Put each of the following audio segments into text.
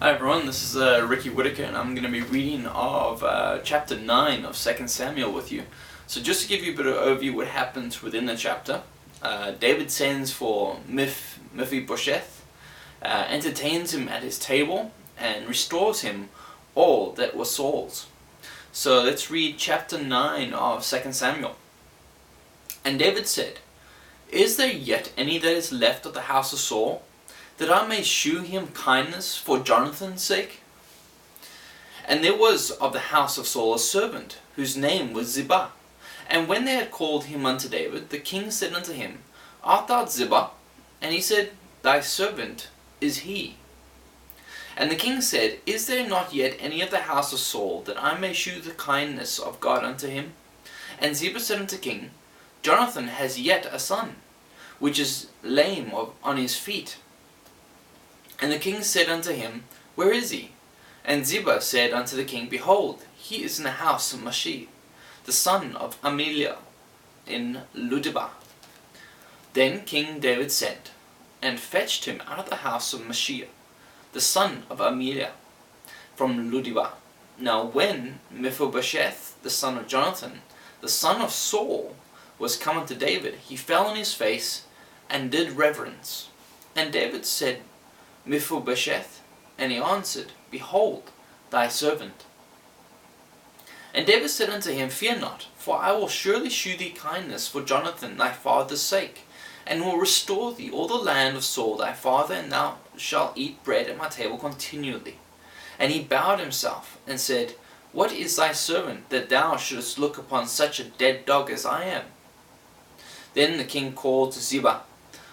Hi everyone, this is Ricky Whitaker, and I'm going to be reading of chapter 9 of 2 Samuel with you. So just to give you a bit of overview what happens within the chapter, David sends for Mephibosheth, entertains him at his table, and restores him all that was Saul's. So let's read chapter 9 of 2 Samuel. And David said, "Is there yet any that is left of the house of Saul, that I may shew him kindness for Jonathan's sake? And there was of the house of Saul a servant, whose name was Ziba. And when they had called him unto David, the king said unto him, Art thou Ziba? And he said, Thy servant is he. And the king said, Is there not yet any of the house of Saul, that I may shew the kindness of God unto him? And Ziba said unto the king, Jonathan has yet a son, which is lame on his feet. And the king said unto him, Where is he? And Ziba said unto the king, Behold, he is in the house of Mephibosheth, the son of Amelia, in Ludebar. Then King David sent, and fetched him out of the house of Mephibosheth, the son of Amelia, from Ludebar. Now when Mephibosheth, the son of Jonathan, the son of Saul, was come unto David, he fell on his face, and did reverence. And David said, Mephibosheth, and he answered, Behold, thy servant. And David said unto him, Fear not, for I will surely shew thee kindness for Jonathan thy father's sake, and will restore thee all the land of Saul thy father, and thou shalt eat bread at my table continually. And he bowed himself, and said, What is thy servant, that thou shouldest look upon such a dead dog as I am? Then the king called to Ziba,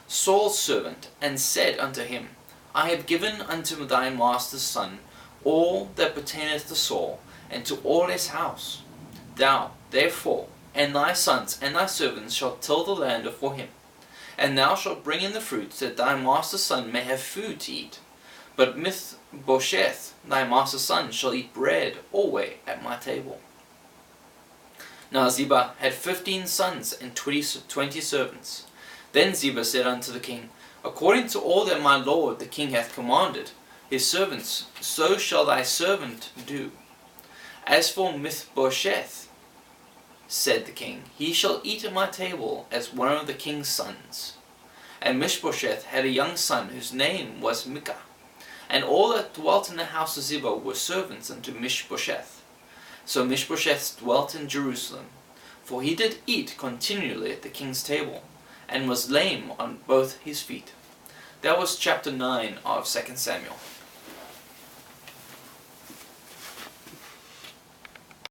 Saul's servant, and said unto him, I have given unto thy master's son all that pertaineth to Saul, and to all his house. Thou, therefore, and thy sons and thy servants shall till the land afore him, and thou shalt bring in the fruits, that thy master's son may have food to eat. But Mephibosheth, thy master's son, shall eat bread alway at my table. Now Ziba had 15 sons and 20 servants. Then Ziba said unto the king, According to all that my lord the king hath commanded his servants, so shall thy servant do. As for Mephibosheth, said the king, he shall eat at my table as one of the king's sons. And Mephibosheth had a young son whose name was Micah, and all that dwelt in the house of Ziba were servants unto Mephibosheth. So Mephibosheth dwelt in Jerusalem, for he did eat continually at the king's table, and was lame on both his feet. That was chapter 9 of 2 Samuel.